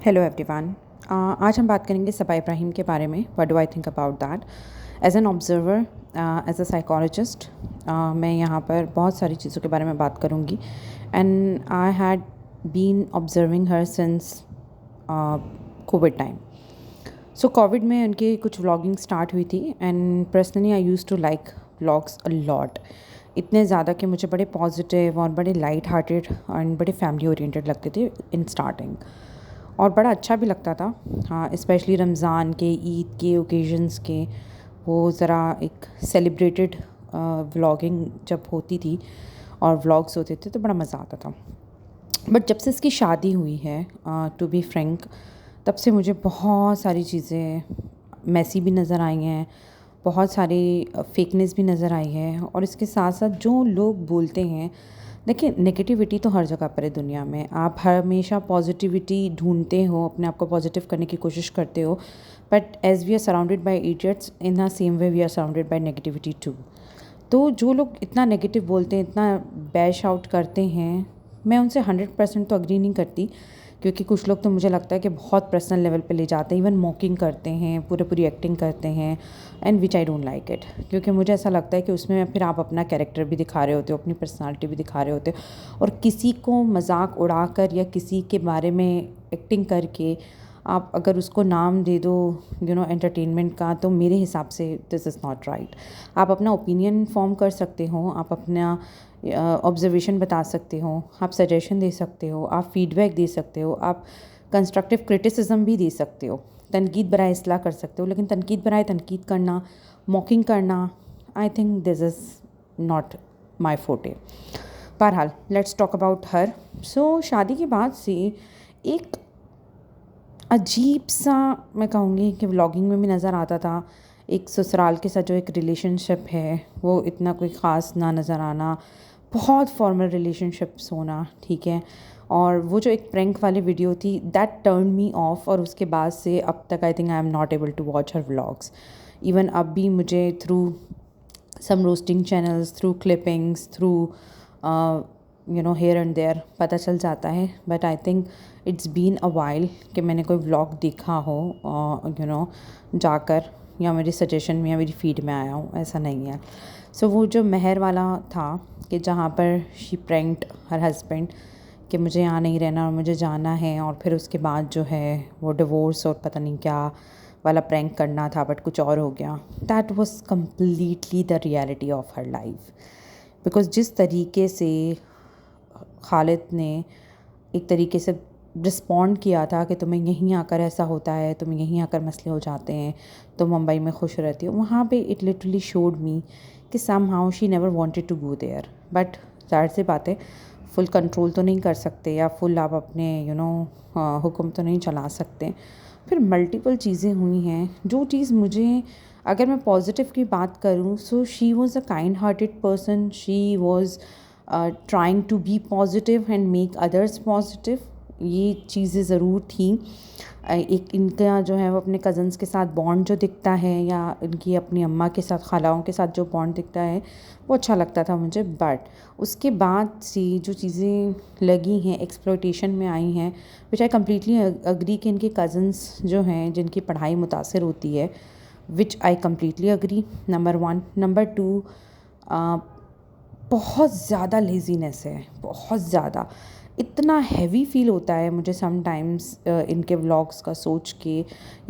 Hello everyone. आज हम बात करेंगे सबा इब्राहिम के बारे में। What do I think about that as an observer, as a psychologist. मैं यहाँ पर बहुत सारी चीज़ों के बारे में बात करूँगी and I had been observing her since Covid time. So Covid में उनकी कुछ व्लॉगिंग स्टार्ट हुई थी and personally I use to like vlogs a lot. इतने ज़्यादा कि मुझे बड़े पॉजिटिव और बड़े लाइट हार्टेड एंड बड़े फैमिली ओरिएंटेड लगते थे इन स्टार्टिंग, और बड़ा अच्छा भी लगता था। हाँ, स्पेशली रमज़ान के, ईद के ओकेजन्स के, वो ज़रा एक सेलिब्रेटेड व्लॉगिंग जब होती थी और व्लॉग्स होते थे तो बड़ा मज़ा आता था। बट जब से इसकी शादी हुई है, टू बी फ्रैंक, तब से मुझे बहुत सारी चीज़ें मैसी भी नज़र आई हैं, बहुत सारी फेकनेस भी नज़र आई है। और इसके साथ साथ जो लोग बोलते हैं, देखिए नेगेटिविटी तो हर जगह पर है दुनिया में। आप हमेशा पॉजिटिविटी ढूंढते हो, अपने आप को पॉजिटिव करने की कोशिश करते हो, but as we are surrounded by idiots, in the same way we are surrounded by negativity too. तो जो लोग इतना नेगेटिव बोलते हैं, इतना बैश आउट करते हैं, मैं उनसे 100% तो अग्री नहीं करती, क्योंकि कुछ लोग तो मुझे लगता है कि बहुत पर्सनल लेवल पे ले जाते हैं, इवन मॉकिंग करते हैं, पूरी एक्टिंग करते हैं, and which I don't like it. क्योंकि मुझे ऐसा लगता है कि उसमें फिर आप अपना कैरेक्टर भी दिखा रहे होते हो, अपनी पर्सनालिटी भी दिखा रहे होते हो, और किसी को मजाक उड़ाकर या किसी के बारे में एक्टिंग करके आप अगर उसको नाम दे दो एंटरटेनमेंट का, तो मेरे हिसाब से दिस इज़ नॉट राइट। आप अपना ओपिनियन फॉर्म कर सकते हो, आप अपना ऑब्जर्वेशन बता सकते हो, आप सजेशन दे सकते हो, आप फीडबैक दे सकते हो, आप कंस्ट्रक्टिव क्रिटिसिज्म भी दे सकते हो, तनकीद बराए इसलाह कर सकते हो। लेकिन तनकीद बराए तनकीद करना, मॉकिंग करना, I think this is not my फोटे। बहरहाल, लेट्स टॉक अबाउट हर। सो शादी के बाद से एक अजीब सा, मैं कहूँगी कि व्लॉगिंग में भी नज़र आता था, एक ससुराल के साथ जो एक रिलेशनशिप है वो इतना कोई ख़ास ना नज़र आना, बहुत फॉर्मल रिलेशनशिप्स होना, ठीक है। और वो जो एक प्रैंक वाली वीडियो थी, दैट टर्न मी ऑफ, और उसके बाद से अब तक I think I am not able to watch her vlogs. Even अब भी मुझे through some roasting channels, through clippings, through here and there पता चल जाता है। But I think it's been a while कि मैंने कोई व्लॉग देखा हो जाकर, या मेरी सजेशन में या मेरी फीड में आया हो, ऐसा नहीं है। सो वो जो मेहर वाला था कि जहाँ पर शी प्रैंक्ड हर हस्बैंड कि मुझे यहाँ नहीं रहना और मुझे जाना है, और फिर उसके बाद जो है वो डिवोर्स और पता नहीं क्या वाला प्रैंक करना था, बट कुछ और हो गया। That was completely the reality of her life. Because जिस तरीके से खालिद ने एक तरीके से रिस्पॉन्ड किया था कि तुम्हें यहीं आकर ऐसा होता है, तुम्हें यहीं आकर मसले हो जाते हैं, तो मुंबई में खुश रहती हो, वहाँ पे इट लिटरली शोड मी कि somehow she never wanted to go there. But ज़ाहिर सी बात है, फुल कंट्रोल तो नहीं कर सकते, या फुल आप अपने हुक्म तो नहीं चला सकते। फिर मल्टीपल चीज़ें हुई हैं। जो चीज़ मुझे, अगर मैं पॉजिटिव की बात करूँ, so she was a kind hearted person, she was trying to be positive and make others positive. ये चीज़ें ज़रूर थी। एक इनका जो है वो अपने कज़न्स के साथ बॉन्ड जो दिखता है, या इनकी अपनी अम्मा के साथ, खालाओं के साथ जो बॉन्ड दिखता है, वो अच्छा लगता था मुझे। बट उसके बाद से जो चीज़ें लगी हैं, एक्सप्लॉयटेशन में आई हैं, विच आई कम्प्लीटली अग्री कि इनके कज़न्स जो हैं जिनकी पढ़ाई मुतासर होती है, which I completely agree, number 1। Number 2, बहुत ज़्यादा लेज़ीनेस है, बहुत ज़्यादा। इतना हैवी फ़ील होता है मुझे समटाइम्स इनके व्लॉग्स का सोच के,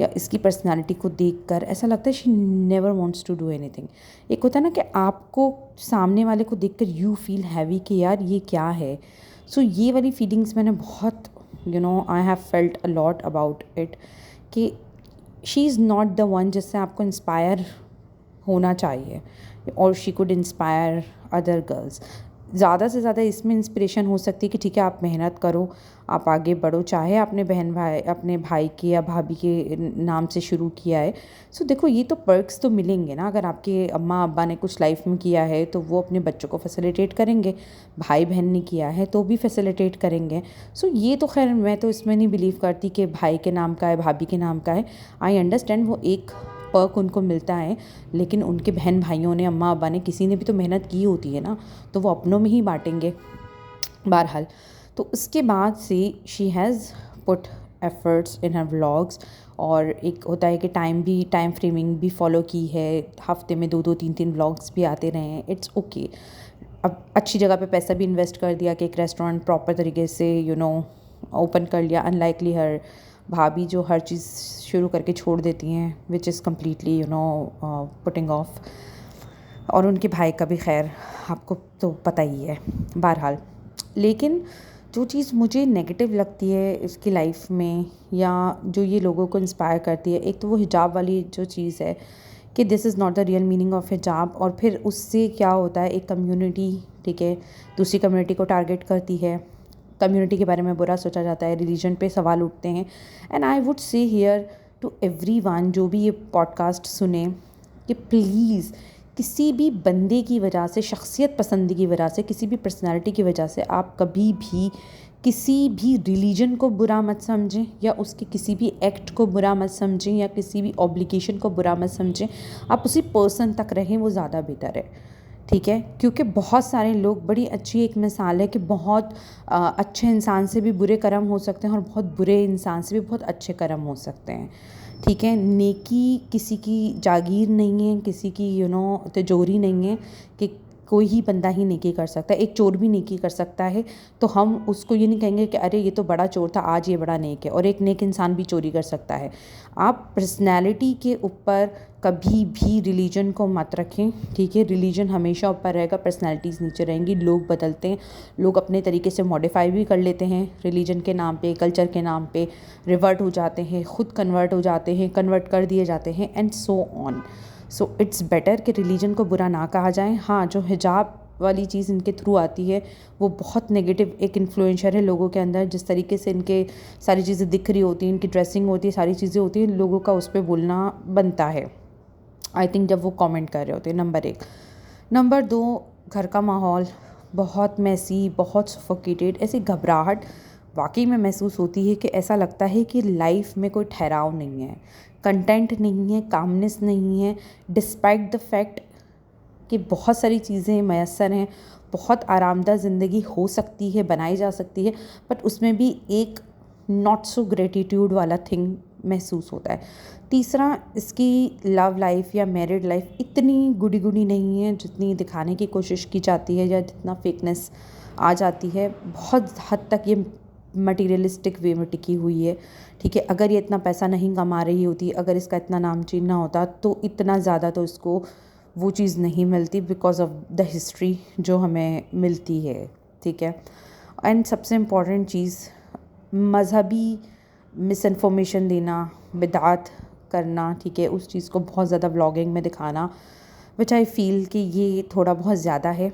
या इसकी पर्सनालिटी को देखकर ऐसा लगता है she never wants to do anything. एक होता है ना कि आपको सामने वाले को देखकर यू फील हैवी कि यार ये क्या है। सो ये वाली फीलिंग्स मैंने बहुत I have felt a lot about it, कि she is not the one जिससे आपको इंस्पायर होना चाहिए, और she could inspire other girls. ज़्यादा से ज़्यादा इसमें इंस्पिरेशन हो सकती है कि ठीक है, आप मेहनत करो, आप आगे बढ़ो, चाहे आपने अपने भाई के या भाभी के नाम से शुरू किया है। सो देखो, ये तो पर्क्स तो मिलेंगे ना। अगर आपके अम्मा अब्बा ने कुछ लाइफ में किया है तो वो अपने बच्चों को फैसिलिटेट करेंगे, भाई बहन ने किया है तो भी फैसिलिटेट करेंगे। सो ये तो खैर, मैं तो इसमें नहीं बिलीव करती कि भाई के नाम का है, भाभी के नाम का है। आई अंडरस्टैंड, वो एक पर्क उनको मिलता है, लेकिन उनके बहन भाइयों ने, अम्मा अब्बा ने, किसी ने भी तो मेहनत की होती है ना, तो वो अपनों में ही बांटेंगे। बहरहाल, तो उसके बाद से she has put efforts in her vlogs, और एक होता है कि टाइम फ्रेमिंग भी फॉलो की है, हफ्ते में 2-2 3-3 व्लॉग्स भी आते रहे हैं, इट्स ओके। अब अच्छी जगह पे पैसा भी इन्वेस्ट कर दिया कि एक रेस्टोरेंट प्रॉपर तरीके से ओपन कर लिया, अनलाइकली हर भाभी जो हर चीज़ शुरू करके छोड़ देती हैं, which is completely putting of. और उनके भाई का भी खैर आपको तो पता ही है। बहरहाल, लेकिन जो चीज़ मुझे नेगेटिव लगती है इसकी लाइफ में, या जो ये लोगों को इंस्पायर करती है, एक तो वो हिजाब वाली जो चीज़ है कि this is not the real meaning of हिजाब। और फिर उससे क्या होता है, एक कम्युनिटी, ठीक है, दूसरी कम्युनिटी को टारगेट करती है, कम्युनिटी के बारे में बुरा सोचा जाता है, रिलीजन पे सवाल उठते हैं। And I would say here to everyone जो भी ये पॉडकास्ट सुने, कि प्लीज़ किसी भी बंदे की वजह से, शख्सियत पसंद की वजह से, किसी भी पर्सनालिटी की वजह से आप कभी भी किसी भी रिलीजन को बुरा मत समझें, या उसके किसी भी एक्ट को बुरा मत समझें, या किसी भी ऑब्लिगेशन को बुरा मत समझें। आप उसी पर्सन तक रहें, वो ज़्यादा बेहतर है, ठीक है। क्योंकि बहुत सारे लोग, बड़ी अच्छी एक मिसाल है कि बहुत अच्छे इंसान से भी बुरे कर्म हो सकते हैं, और बहुत बुरे इंसान से भी बहुत अच्छे कर्म हो सकते हैं, ठीक है। नेकी किसी की जागीर नहीं है, किसी की तिजोरी नहीं है कि कोई ही बंदा ही नेकी कर सकता है। एक चोर भी नेकी कर सकता है, तो हम उसको ये नहीं कहेंगे कि अरे ये तो बड़ा चोर था, आज ये बड़ा नेक है। और एक नेक इंसान भी चोरी कर सकता है। आप पर्सनैलिटी के ऊपर कभी भी रिलीजन को मत रखें, ठीक है। रिलीजन हमेशा ऊपर रहेगा, पर्सनैलिटीज़ नीचे रहेंगी। लोग बदलते हैं, लोग अपने तरीके से मॉडिफाई भी कर लेते हैं रिलीजन के नाम पे, कल्चर के नाम पे, रिवर्ट हो जाते हैं, ख़ुद कन्वर्ट हो जाते हैं, कन्वर्ट कर दिए जाते हैं, and so on. So it's better कि रिलीजन को बुरा ना कहा जाए। हाँ, जो हिजाब वाली चीज़ इनके थ्रू आती है वो बहुत नेगेटिव एक इन्फ्लुएंसर है लोगों के अंदर। जिस तरीके से इनके सारी चीज़ें दिख रही होती हैं, इनकी ड्रेसिंग होती है, सारी चीज़ें होती हैं, लोगों का उस पर बोलना बनता है, आई थिंक, जब वो कमेंट कर रहे होते हैं। नंबर 1। नंबर 2, घर का माहौल बहुत मैसी, बहुत सफोकेटेड, ऐसी घबराहट वाकई में महसूस होती है कि ऐसा लगता है कि लाइफ में कोई ठहराव नहीं है, कंटेंट नहीं है, कामनेस नहीं है, डिस्पाइट द फैक्ट कि बहुत सारी चीज़ें मैसर हैं, बहुत आरामदायक ज़िंदगी हो सकती है, बनाई जा सकती है, बट उसमें भी एक नॉट सो ग्रेटिट्यूड वाला थिंग महसूस होता है। तीसरा, इसकी लव लाइफ या मैरिड लाइफ इतनी गुडी गुडी नहीं है जितनी दिखाने की कोशिश की जाती है, या जितना फेकनेस आ जाती है। बहुत हद तक ये मटीरियलिस्टिक वे में टिकी हुई है, ठीक है। अगर ये इतना पैसा नहीं कमा रही होती, अगर इसका इतना नामचीन ना होता, तो इतना ज़्यादा तो इसको वो चीज़ नहीं मिलती, बिकॉज ऑफ द हिस्ट्री जो हमें मिलती है, ठीक है। एंड सबसे इम्पॉर्टेंट चीज़, मज़हबी मिस इन्फॉर्मेशन देना, बिदात करना, ठीक है, उस चीज़ को बहुत ज़्यादा व्लॉगिंग में दिखाना, विच आई फ़ील कि ये थोड़ा बहुत ज़्यादा है,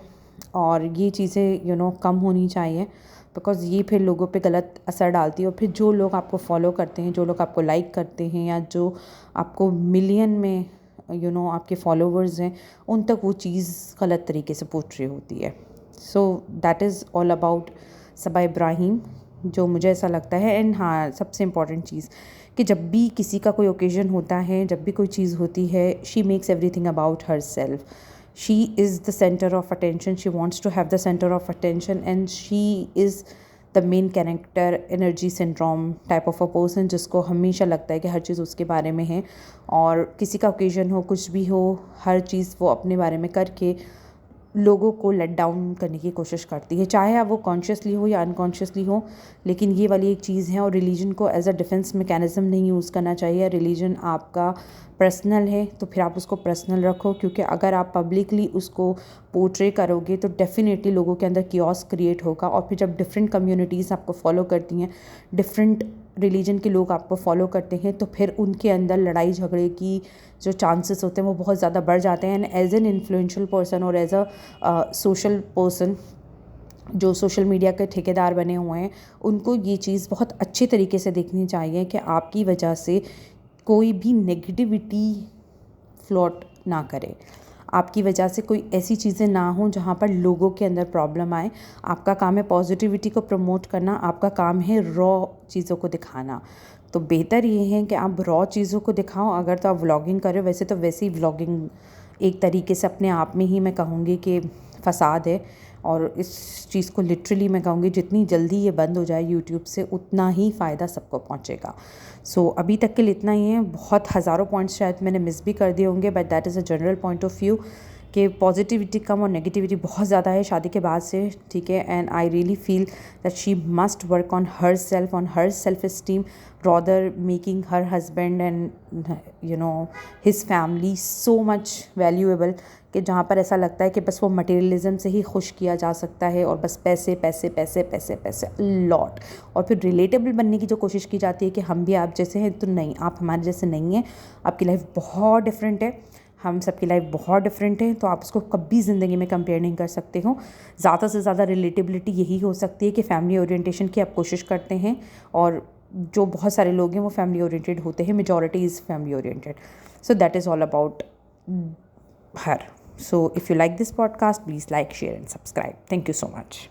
और ये चीज़ें कम होनी चाहिए, बिकॉज़ ये फिर लोगों पे गलत असर डालती है। और फिर जो लोग आपको फॉलो करते हैं, जो लोग आपको लाइक करते हैं, या जो आपको मिलियन में आपके फॉलोवर्स हैं, उन तक वो चीज़ गलत तरीके से पोर्ट्रे होती है। So that is all about Saba Ibrahim, जो मुझे ऐसा लगता है। एंड हाँ, सबसे इम्पॉर्टेंट चीज़ कि जब भी किसी का कोई ओकेज़न होता है, जब भी कोई चीज़ होती है, she makes everything about her self. She is the center of attention. She wants to have the center of attention, and she is the main character, energy syndrome type of a person, जिसको हमेशा लगता है कि हर चीज़ उसके बारे में है, और किसी का ओकेजन हो, कुछ भी हो, हर चीज़ वो अपने बारे में करके लोगों को लेट डाउन करने की कोशिश करती है, चाहे अब वो कॉन्शियसली हो या अनकॉन्शियसली हो। लेकिन ये वाली एक चीज़ है, और रिलीजन को एज अ डिफेंस मैकेनिज़्म नहीं यूज़ करना चाहिए। रिलीजन आपका पर्सनल है, तो फिर आप उसको पर्सनल रखो, क्योंकि अगर आप पब्लिकली उसको पोर्ट्रे करोगे तो डेफिनेटली लोगों के अंदर कियोस क्रिएट होगा। और फिर जब डिफरेंट कम्युनिटीज़ आपको फॉलो करती हैं, डिफरेंट रिलीजन के लोग आपको फॉलो करते हैं, तो फिर उनके अंदर लड़ाई झगड़े की जो चांसेस होते हैं वो बहुत ज़्यादा बढ़ जाते हैं। And as an influential person और एज अ सोशल पर्सन, जो सोशल मीडिया के ठेकेदार बने हुए हैं, उनको ये चीज़ बहुत अच्छे तरीके से देखनी चाहिए कि आपकी वजह से कोई भी नेगेटिविटी फ्लोट ना करे, आपकी वजह से कोई ऐसी चीज़ें ना हो जहाँ पर लोगों के अंदर प्रॉब्लम आए। आपका काम है पॉजिटिविटी को प्रमोट करना, आपका काम है रॉ चीज़ों को दिखाना। तो बेहतर ये है कि आप रॉ चीज़ों को दिखाओ। अगर तो आप व्लॉगिंग करें, वैसे ही व्लॉगिंग एक तरीके से अपने आप में ही मैं कहूँगी कि फ़साद है, और इस चीज़ को लिटरली मैं कहूँगी जितनी जल्दी ये बंद हो जाए यूट्यूब से उतना ही फ़ायदा सबको पहुँचेगा। सो अभी तक के लिए इतना ही है। बहुत हज़ारों पॉइंट्स शायद मैंने मिस भी कर दिए होंगे, but that is a general point of view कि पॉजिटिविटी कम और नेगेटिविटी बहुत ज़्यादा है शादी के बाद से, ठीक है। And I really feel that she must work on her self esteem rather making her husband and his family so much valuable कि जहाँ पर ऐसा लगता है कि बस वो मटेरियलिज्म से ही खुश किया जा सकता है और बस पैसे पैसे पैसे पैसे पैसे लॉट। और फिर रिलेटेबल बनने की जो कोशिश की जाती है कि हम भी आप जैसे हैं, तो नहीं, आप हमारे जैसे नहीं हैं, आपकी लाइफ बहुत डिफरेंट है, हम सबकी लाइफ बहुत डिफरेंट है, तो आप उसको कभी ज़िंदगी में कंपेयर नहीं कर सकते हो। ज़्यादा से ज़्यादा रिलेटेबिलिटी यही हो सकती है कि फैमिली ओरिएंटेशन की आप कोशिश करते हैं, और जो बहुत सारे लोग हैं वो फैमिली ओरिएंटेड होते हैं, majority is family oriented. So that is all about her. So if you like this podcast, please like, share and subscribe. Thank you so much.